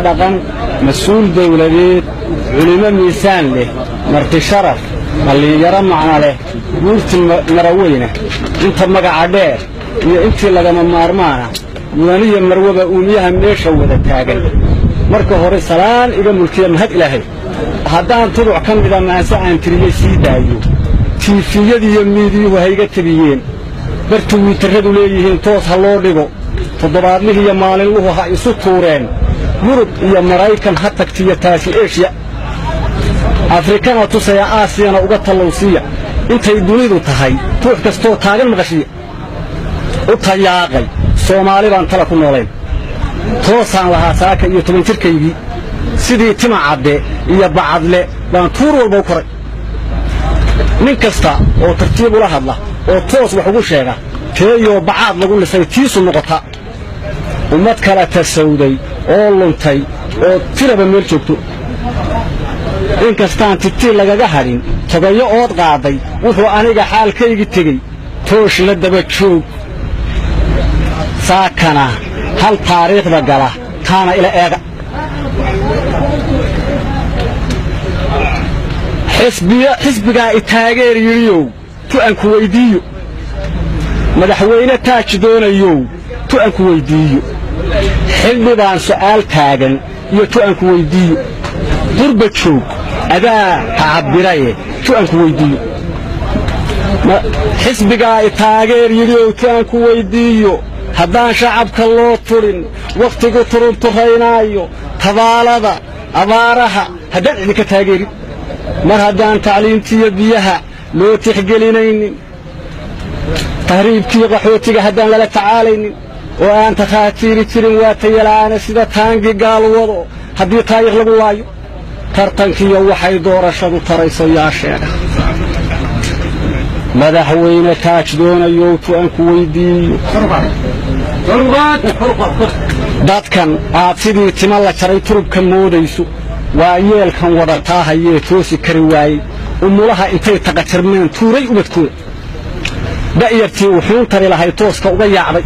dhaqan mas-uul dawladeed culimo miisaan leh marti sharaf dhallinyaro macno leh guurti maraweyne inta magaca dheer iyo intii lagama maarmaana muwaniya marwaba uumiyaha meesha wada taagan marka hore salaan iga mulkiya mahad ilaahay haddaan tuduc ka mida maanse aan tiriyey sii daayo tiifiyadii iyo miidiyuhu hayga tabiyeen bartu wiitarradu leeyihiin toos ha loo dhigo toddobaadlihii iyo maalinluhu ha isu tuureen yurub iyo maraykan ha tagtiyo taasi eshiya afrikana tusaya aasiyana uga tallowsiiya intay dunidu tahay ruux kastoo taagan maqashiya u tayaaqay soomaali baan tala ku noolayn toosaan lahaa saaka iyo 10 jirkaygii sidii tima cadde iyo bacadle baan tuur walba u koray nin kasta oo tartiib ula hadla oo toos wax ugu sheega teeyo bacaad lagu lisay tiisu noqota ummad kala tasawday oo luntay oo tiraba meel joogto in kastaan titii lagaga harin tagayo ood qaaday wuxuu aniga xaalkaygi tegey toosh la daba joog saakana hal taariikhda gala taana ila eega xisbiga taageer yiriyow tu aan ku weydiiyo madaxweyne taaj doonayow tu aan ku weydiiyo xildhibaan su'aal taagan iyo tu aan ku weydiiyo durba joog adaa cabiraye tu aan ku weydiiyo xisbiga taageer yiriyow tu aan ku weydiiyo haddaan shacabka loo turin waqtigu turuntuhaynaayo tabaalada abaaraha haddaan idinka taageerin mar haddaan tacliintiyo biyaha loo tixgelinaynin tahriibkii qaxootiga haddaan lala tacaalaynin oo aan takhaatiiri jirin waa tayalaana sida taangi gaal wado haddii taariikh lagu laayo tartankiyo waxay doorashadu tarayso yaa sheega madaxweyne taaj doonayow tu aan ku weydiiyo dadkan aad sidii tima la jaray turubka moodayso waa yeelkan wadataa hayee toosi kari waayey umulaha intay taqatirmeen tuuray ubadkooda da'yartii wuxuun tari lahay tooska uga yaacday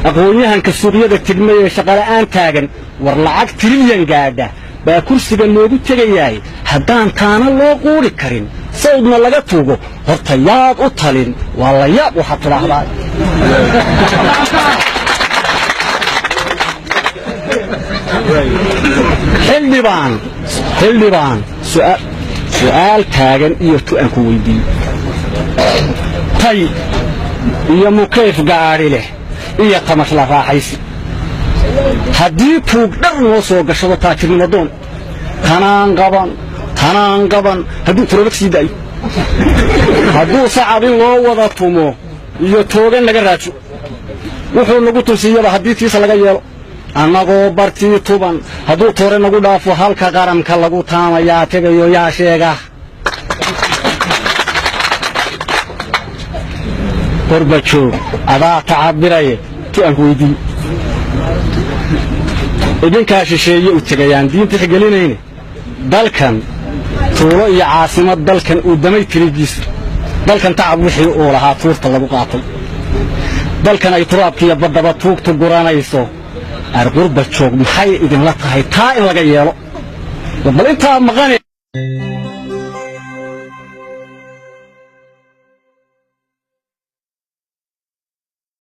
aqoon-yahanka suuqyada tegmay ee shaqala'aan taagan war lacag trilyan gaadha baa kursiga loogu tegayaay haddaan taana loo quuri karin sawdna laga tuugo horta yaad u talin waa la yaab waxaad tidhaahdaa xildhibaan su'aal taagan iyo tu aan ku weydiiyo tay iyo mukayf gaadhi leh iyo tamash la raaxaysi haddii tuug dhar noo soo gashado taajirnimo doon tanaan qaban hadduu turabad sii daayo hadduu sacab in loo wada tumo iyo toogan laga raajo wuxuu nagu tusiyaba haddii tiisa laga yeelo annagoo bartii tuban hadduu toore nagu dhaafo halka qaranka lagu taamayaa tegayo yaa sheega gorbajoog adaa tacabiraye tu aan ku weydiiyo idinkaa shisheeye u tegayaan diinta xgelinayne dalkan tuulo iyo caasimad dalkan uu damay tirigiisa dalkan tacab wixii uu lahaa tuurta lagu qaatay dalkan ay turaabkiiyo baddaba tuugtu guranayso argurbajoog maxay idinla tahay taa in laga yeelo bal intaa maqane